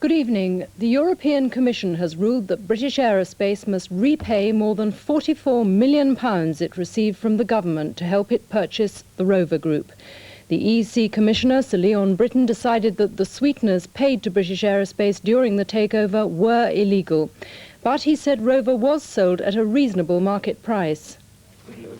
Good evening. The European Commission has ruled that British Aerospace must repay more than £44 million it received from the government to help it purchase the Rover Group. The EC Commissioner, Sir Leon Britton, decided that the sweeteners paid to British Aerospace during the takeover were illegal. But he said Rover was sold at a reasonable market price.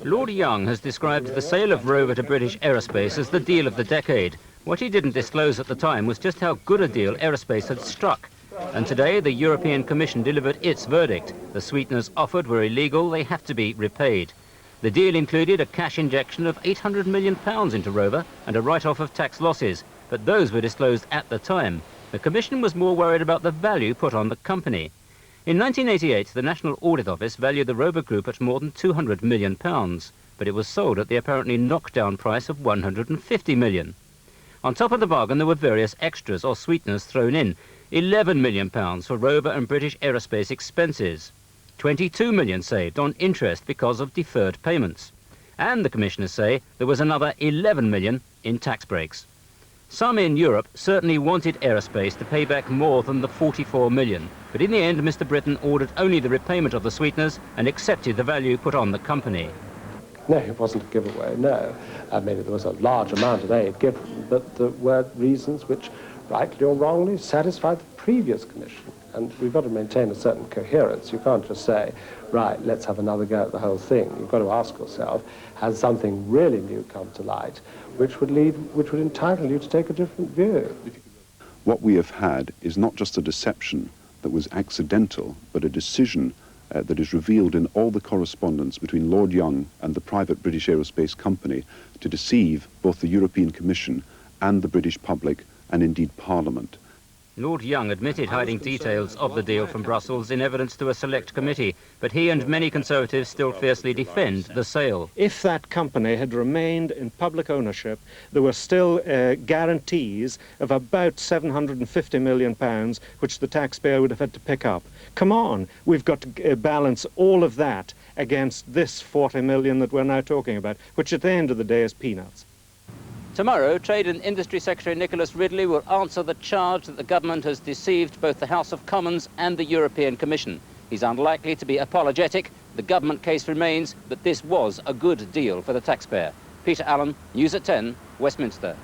Lord Young has described the sale of Rover to British Aerospace as the deal of the decade. What he didn't disclose at the time was just how good a deal Aerospace had struck. And today the European Commission delivered its verdict. The sweeteners offered were illegal, they have to be repaid. The deal included a cash injection of £800 million into Rover and a write-off of tax losses, but those were disclosed at the time. The Commission was more worried about the value put on the company. In 1988, the National Audit Office valued the Rover Group at more than £200 million, but it was sold at the apparently knockdown price of £150 million. On top of the bargain, there were various extras or sweeteners thrown in. £11 million for Rover and British Aerospace expenses. £22 million saved on interest because of deferred payments. And the commissioners say there was another £11 million in tax breaks. Some in Europe certainly wanted Aerospace to pay back more than the £44 million. But in the end, Mr. Britton ordered only the repayment of the sweeteners and accepted the value put on the company. No, it wasn't a giveaway, no. I mean, there was a large amount of aid given, but there were reasons which, rightly or wrongly, satisfied the previous commission. And we've got to maintain a certain coherence. You can't just say, right, let's have another go at the whole thing. You've got to ask yourself, has something really new come to light which would entitle you to take a different view? What we have had is not just a deception that was accidental, but a decision that is revealed in all the correspondence between Lord Young and the private British Aerospace company to deceive both the European Commission and the British public and indeed Parliament. Lord Young admitted hiding details of the deal from Brussels in evidence to a select committee, but he and many Conservatives still fiercely defend the sale. If that company had remained in public ownership, there were still guarantees of about £750 million, which the taxpayer would have had to pick up. Come on, we've got to balance all of that against this 40 million that we're now talking about, which at the end of the day is peanuts. Tomorrow, Trade and Industry Secretary Nicholas Ridley will answer the charge that the government has deceived both the House of Commons and the European Commission. He's unlikely to be apologetic. The government case remains that this was a good deal for the taxpayer. Peter Allen, News at 10, Westminster.